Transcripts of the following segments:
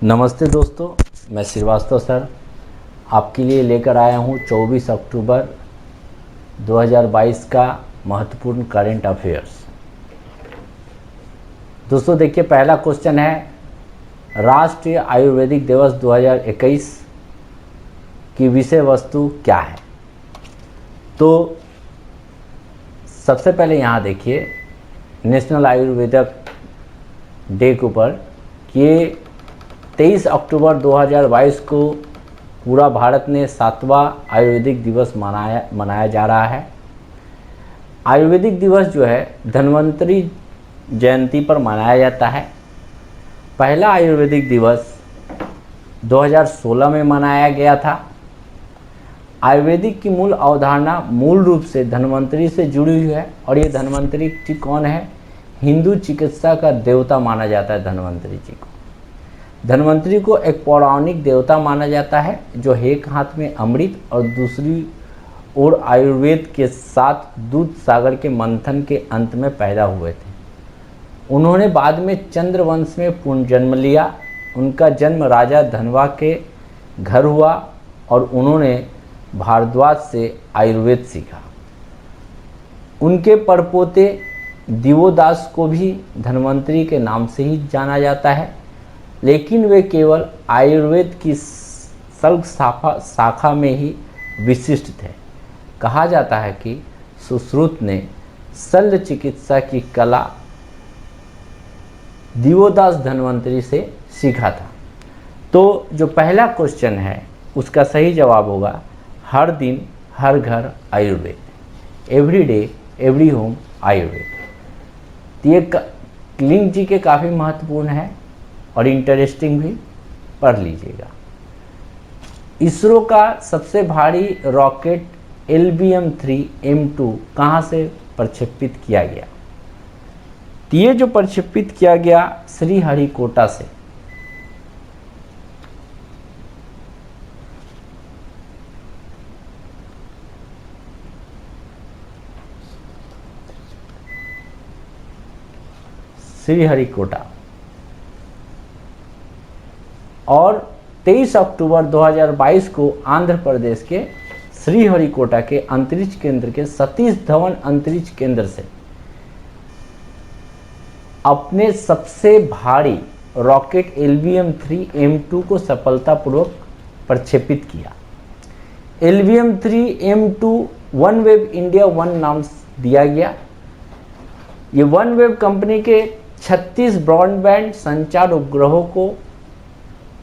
नमस्ते दोस्तों, मैं श्रीवास्तव सर आपके लिए लेकर आया हूं 24 अक्टूबर 2022 का महत्वपूर्ण करंट अफेयर्स। दोस्तों देखिए, पहला क्वेश्चन है राष्ट्रीय आयुर्वेदिक दिवस 2021 की विषय वस्तु क्या है। तो सबसे पहले यहाँ देखिए नेशनल आयुर्वेदिक डे के ऊपर कि 23 अक्टूबर 2022 को पूरा भारत ने 7वां आयुर्वेदिक दिवस मनाया जा रहा है। आयुर्वेदिक दिवस जो है धन्वंतरी जयंती पर मनाया जाता है। पहला आयुर्वेदिक दिवस 2016 में मनाया गया था। आयुर्वेदिक की मूल अवधारणा मूल रूप से धन्वंतरी से जुड़ी हुई है और ये धन्वंतरी जी कौन है? हिंदू चिकित्सा का देवता माना जाता है धन्वंतरी जी को। धन्वंतरी को एक पौराणिक देवता माना जाता है जो एक हाथ में अमृत और दूसरी ओर आयुर्वेद के साथ दूध सागर के मंथन के अंत में पैदा हुए थे। उन्होंने बाद में चंद्रवंश में पुनर्जन्म लिया। उनका जन्म राजा धनवा के घर हुआ और उन्होंने भारद्वाज से आयुर्वेद सीखा। उनके परपोते दिवोदास को भी धन्वंतरी के नाम से ही जाना जाता है, लेकिन वे केवल आयुर्वेद की शल्क शाखा में ही विशिष्ट थे। कहा जाता है कि सुश्रुत ने शल्य चिकित्सा की कला दिवोदास धन्वंतरी से सीखा था। तो जो पहला क्वेश्चन है उसका सही जवाब होगा हर दिन हर घर Ayurveda, every day every home Ayurveda. ये लिंक जी के काफ़ी महत्वपूर्ण है और इंटरेस्टिंग भी, पढ़ लीजिएगा। इसरो का सबसे भारी रॉकेट LBM-3M2 कहाँ से प्रक्षेपित किया गया? ये जो प्रक्षेपित किया गया श्रीहरिकोटा से। श्रीहरिकोटा। और 23 अक्टूबर 2022 को आंध्र प्रदेश के श्रीहरिकोटा के अंतरिक्ष केंद्र के सतीश धवन अंतरिक्ष केंद्र से अपने सबसे भारी रॉकेट LBM-3M2 को सफलतापूर्वक प्रक्षेपित किया। LBM-3M2 OneWeb India 1 नाम दिया गया। ये OneWeb कंपनी के 36 ब्रॉडबैंड संचार उपग्रहों को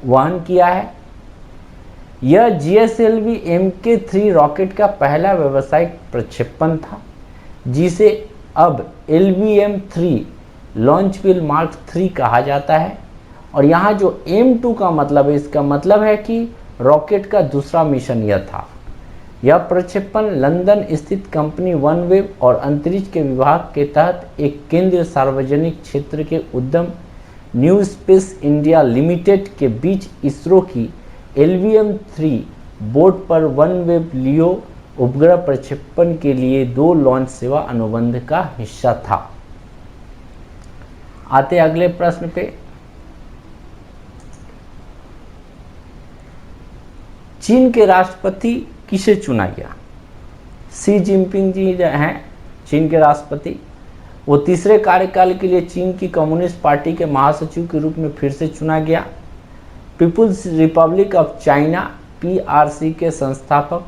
वहन किया है। यह GSLV Mk3 रॉकेट का पहला व्यावसायिक प्रक्षेपण था, जिसे अब LBM-3 लॉन्च व्हील मार्क 3 कहा जाता है। और यहाँ जो M2 का मतलब है, इसका मतलब है कि रॉकेट का दूसरा मिशन यह था। यह प्रक्षेपण लंदन स्थित कंपनी OneWeb और अंतरिक्ष के विभाग के तहत एक केंद्रीय सार्वजनिक क्षेत्र के उद्यम न्यू स्पेस इंडिया लिमिटेड के बीच इसरो की LBM-3 बोर्ड पर OneWeb लियो उपग्रह प्रक्षेपण के लिए 2 लॉन्च सेवा अनुबंध का हिस्सा था। आते अगले प्रश्न पे। चीन के राष्ट्रपति किसे चुना गया? शी जिनपिंग जी हैं चीन के राष्ट्रपति। वो तीसरे कार्यकाल के लिए चीन की कम्युनिस्ट पार्टी के महासचिव के रूप में फिर से चुना गया। People's Republic of China PRC के संस्थापक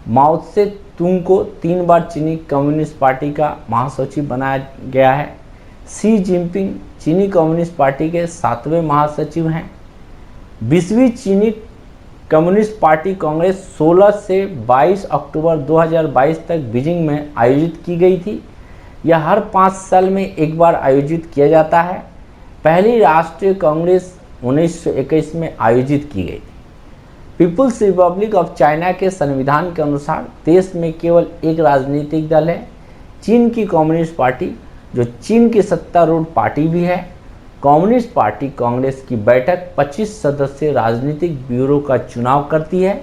माओ त्से तुंग को 3 बार चीनी कम्युनिस्ट पार्टी का महासचिव बनाया गया है। शी जिनपिंग चीनी कम्युनिस्ट पार्टी के 7वें महासचिव हैं। 20वीं चीनी कम्युनिस्ट पार्टी कांग्रेस 16 से 22 अक्टूबर 2022 तक बीजिंग में आयोजित की गई थी। यह हर 5 साल में एक बार आयोजित किया जाता है। पहली राष्ट्रीय कांग्रेस 1921 में आयोजित की गई थी। पीपुल्स रिपब्लिक ऑफ चाइना के संविधान के अनुसार देश में केवल एक राजनीतिक दल है, चीन की कम्युनिस्ट पार्टी, जो चीन की सत्तारूढ़ पार्टी भी है। कम्युनिस्ट पार्टी कांग्रेस की बैठक 25 सदस्यीय राजनीतिक ब्यूरो का चुनाव करती है,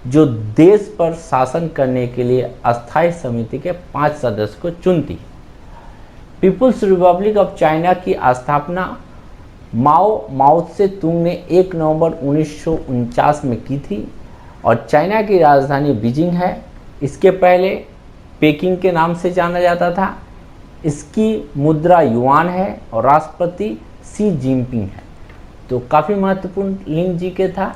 जो देश पर शासन करने के लिए अस्थायी समिति के 5 सदस्य को चुनती है। पीपुल्स रिपब्लिक ऑफ चाइना की स्थापना माओ त्से तुंग ने 1 नवंबर 1949 में की थी और चाइना की राजधानी बीजिंग है। इसके पहले पेकिंग के नाम से जाना जाता था। इसकी मुद्रा युआन है और राष्ट्रपति शी जिनपिंग है। तो काफ़ी महत्वपूर्ण लिंग जी के था।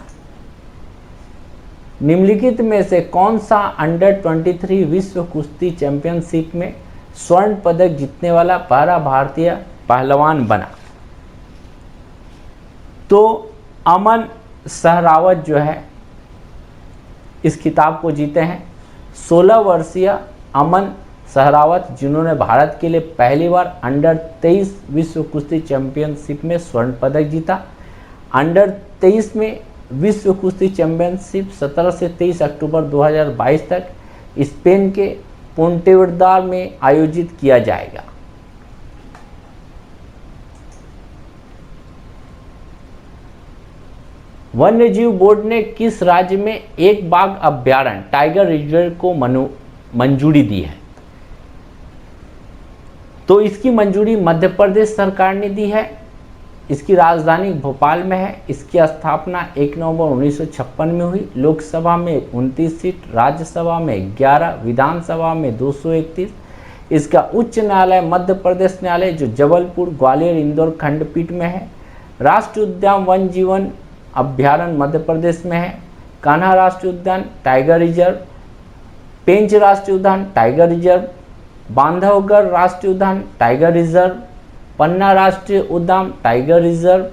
निम्नलिखित में से कौन सा अंडर 23 विश्व कुश्ती चैंपियनशिप में स्वर्ण पदक जीतने वाला पहला भारतीय पहलवान बना? तो अमन सहरावत जो है इस खिताब को जीते हैं। 16 वर्षीय अमन सहरावत, जिन्होंने भारत के लिए पहली बार अंडर 23 विश्व कुश्ती चैंपियनशिप में स्वर्ण पदक जीता। अंडर 23 में विश्व कुश्ती चैंपियनशिप 17 से 23 अक्टूबर 2022 तक स्पेन के पोंटेवेड्रा में आयोजित किया जाएगा। वन्यजीव बोर्ड ने किस राज्य में एक बाघ अभ्यारण्य टाइगर रिजर्व को मंजूरी दी है? तो इसकी मंजूरी मध्य प्रदेश सरकार ने दी है। इसकी राजधानी भोपाल में है। इसकी स्थापना 1 नवंबर 1956 में हुई। लोकसभा में 29 सीट, राज्यसभा में 11, विधानसभा में 231। इसका उच्च न्यायालय मध्य प्रदेश न्यायालय जो जबलपुर, ग्वालियर, इंदौर खंडपीठ में है। राष्ट्रीय उद्यान वन जीवन अभ्यारण्य मध्य प्रदेश में है। कान्हा राष्ट्रीय उद्यान टाइगर रिजर्व, पेंच राष्ट्रीय उद्यान टाइगर रिजर्व, बांधवगढ़ राष्ट्रीय उद्यान टाइगर रिजर्व, पन्ना राष्ट्रीय उद्यान टाइगर रिजर्व,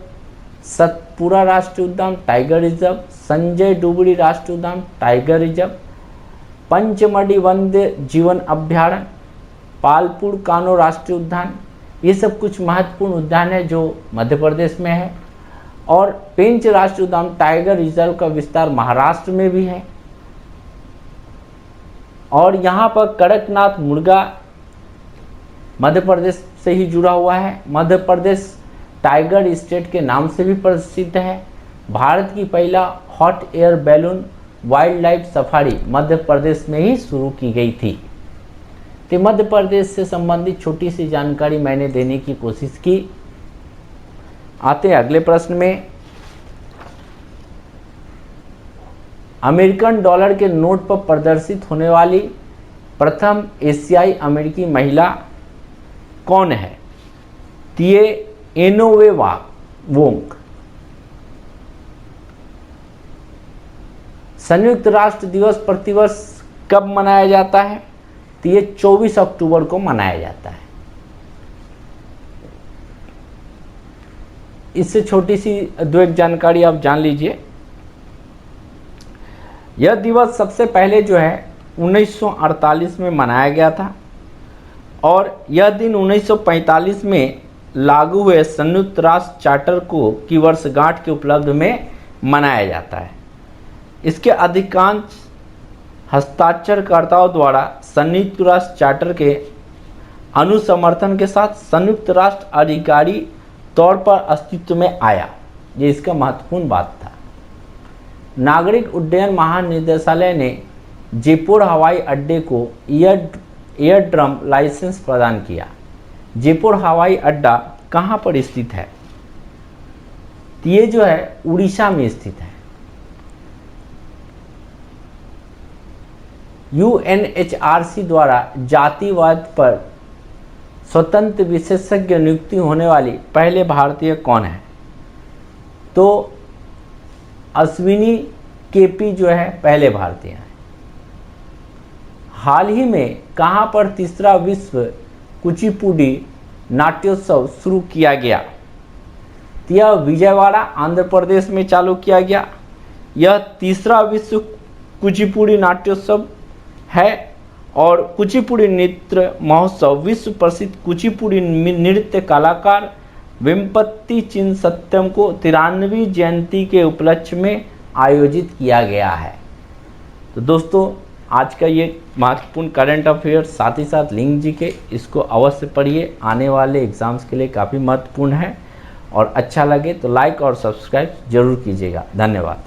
सतपुरा राष्ट्रीय उद्यान टाइगर रिजर्व, संजय डुबरी राष्ट्रीय उद्यान टाइगर रिजर्व, पंचमढ़ी वन्य जीवन अभ्यारण्य, पालपुर कानो राष्ट्रीय उद्यान। ये सब कुछ महत्वपूर्ण उद्यान है जो मध्य प्रदेश में है। और पेंच राष्ट्रीय उद्यान टाइगर रिजर्व का विस्तार महाराष्ट्र में भी है। और यहाँ पर कड़कनाथ मुर्गा मध्य प्रदेश से ही जुड़ा हुआ है। मध्य प्रदेश टाइगर स्टेट के नाम से भी प्रसिद्ध है। भारत की पहला hot air balloon wildlife safari Madhya Pradesh में ही शुरू की गई थी। तो मध्य प्रदेश से संबंधित छोटी सी जानकारी मैंने देने की कोशिश की। आते हैं अगले प्रश्न में। अमेरिकन डॉलर के नोट पर प्रदर्शित होने वाली प्रथम एशियाई अमेरिकी महिला कौन है? तिये एनोवे वोंग। संयुक्त राष्ट्र दिवस प्रतिवर्ष कब मनाया जाता है? तो ये 24 अक्टूबर को मनाया जाता है। इससे छोटी सी दो एक जानकारी आप जान लीजिए। यह दिवस सबसे पहले जो है 1948 में मनाया गया था और यह दिन 1945 में लागू हुए संयुक्त राष्ट्र चार्टर की वर्षगांठ के उपलक्ष्य में मनाया जाता है। इसके अधिकांश हस्ताक्षरकर्ताओं द्वारा संयुक्त राष्ट्र चार्टर के अनुसमर्थन के साथ संयुक्त राष्ट्र अधिकारी तौर पर अस्तित्व में आया। ये इसका महत्वपूर्ण बात था। नागरिक उड्डयन महानिदेशालय ने जयपुर हवाई अड्डे को एयरड्रम लाइसेंस प्रदान किया। जयपुर हवाई अड्डा कहाँ पर स्थित है? ये जो है उड़ीसा में स्थित है। UNHRC द्वारा जातिवाद पर स्वतंत्र विशेषज्ञ नियुक्ति होने वाली पहले भारतीय कौन है? तो अश्विनी केपी जो है पहले भारतीय हैं। हाल ही में कहाँ पर तीसरा विश्व कुचिपुड़ी नाट्योत्सव शुरू किया गया? यह विजयवाड़ा आंध्र प्रदेश में चालू किया गया। यह तीसरा विश्व कुचिपुड़ी नाट्योत्सव है और कुचिपुड़ी नृत्य महोत्सव विश्व प्रसिद्ध कुचिपुड़ी नृत्य कलाकार वेम्पति चिन्न सत्यम को 93वीं जयंती के उपलक्ष्य में आयोजित किया गया है। तो दोस्तों आज का ये महत्वपूर्ण करंट अफेयर साथ ही साथ लिंग जी के, इसको अवश्य पढ़िए। आने वाले एग्जाम्स के लिए काफ़ी महत्वपूर्ण है और अच्छा लगे तो लाइक और सब्सक्राइब जरूर कीजिएगा। धन्यवाद।